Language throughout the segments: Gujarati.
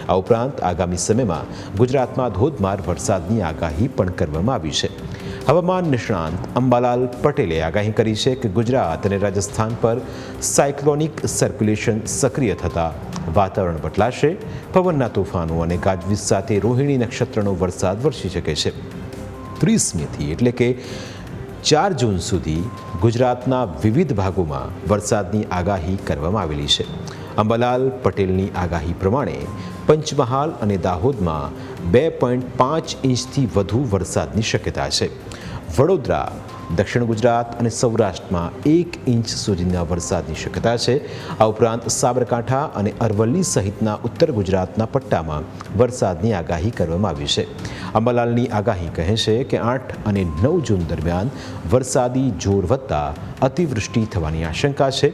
આ ઉપરાંત આગામી સમયમાં ગુજરાતમાં ધોધમાર વરસાદની આગાહી પણ કરવામાં આવી છે. હવામાન નિષ્ણાંત અંબાલાલ પટેલે આગાહી કરી છે કે ગુજરાત અને રાજસ્થાન પર સાયક્લોનિક સર્ક્યુલેશન સક્રિય થતાં વાતાવરણ બદલાશે. પવનના તોફાનો અને ગાજવીજ સાથે રોહિણી નક્ષત્રનો વરસાદ વરસી શકે છે. 30મીથી એટલે કે 4 જૂન સુધી ગુજરાતના વિવિધ ભાગોમાં વરસાદની આગાહી કરવામાં આવેલી છે. અંબાલાલ પટેલની આગાહી પ્રમાણે પંચમહાલ અને દાહોદમાં 2.5 ઇંચથી વધુ વરસાદની શક્યતા છે. વડોદરા, દક્ષિણ ગુજરાત અને સૌરાષ્ટ્રમાં 1 ઇંચ સુધીના વરસાદની શક્યતા છે. આ ઉપરાંત સાબરકાંઠા અને અરવલ્લી સહિતના ઉત્તર ગુજરાતના પટ્ટામાં વરસાદની આગાહી કરવામાં આવી છે. અંબાલાલની આગાહી કહે છે કે 8 અને 9 જૂન દરમિયાન વરસાદી જોર વધતા અતિવૃષ્ટિ થવાની આશંકા છે.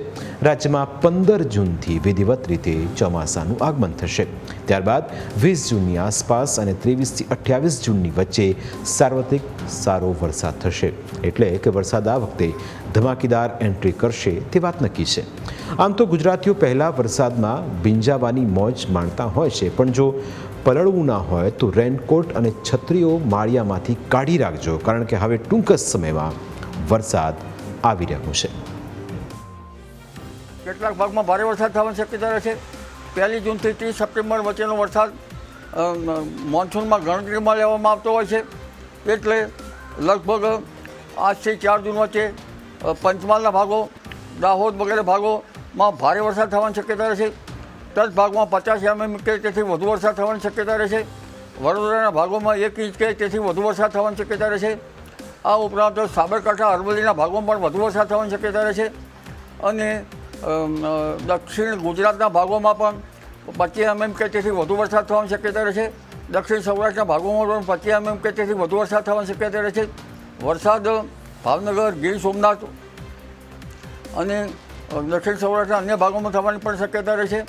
રાજ્યમાં 15 જૂનથી વિધિવત રીતે ચોમાસાનું આગમન થશે. ત્યારબાદ 20 જૂનની આસપાસ અને 23થી 28 જૂનની વચ્ચે સાર્વત્રિક સારો વરસાદ થશે. એટલે કે વરસાદ આ વખતે ધમાકેદાર એન્ટ્રી કરશે તે વાત નક્કી છે. આમ તો ગુજરાતીઓ પહેલા વરસાદમાં ભીંજાવાની મોજ માણતા હોય છે, પણ જો પલળવું ના હોય તો રેનકોટ અને છત્રીઓ માળિયામાંથી કાઢી રાખજો, કારણ કે હવે ટૂંક જ સમયમાં વરસાદ આવી રહ્યો છે. કેટલાક ભાગમાં ભારે વરસાદ થવાની શક્યતા રહેશે. 1 જૂનથી 30 સપ્ટેમ્બર વચ્ચેનો વરસાદ મોન્સૂનમાં ગણતરીમાં લેવામાં આવતો હોય છે. એટલે લગભગ આજથી 4 જૂન વચ્ચે પંચમહાલના ભાગો, દાહોદ વગેરે ભાગોમાં ભારે વરસાદ થવાની શક્યતા રહેશે. 10 ભાગમાં 50 mm કે તેથી વધુ વરસાદ થવાની શક્યતા રહેશે. વડોદરાના ભાગોમાં 1 ઇંચ કે તેથી વધુ વરસાદ થવાની શક્યતા રહેશે. આ ઉપરાંત સાબરકાંઠા, અરવલ્લીના ભાગોમાં પણ વધુ વરસાદ થવાની શક્યતા રહેશે. અને દક્ષિણ ગુજરાતના ભાગોમાં પણ 25 mm કે તેથી વધુ વરસાદ થવાની શક્યતા રહેશે. દક્ષિણ સૌરાષ્ટ્રના ભાગોમાં પણ 25 mm કે તેથી વધુ વરસાદ થવાની શક્યતા રહેશે. વરસાદ ભાવનગર, ગીર સોમનાથ અને દક્ષિણ સૌરાષ્ટ્રના અન્ય ભાગોમાં થવાની પણ શક્યતા રહેશે.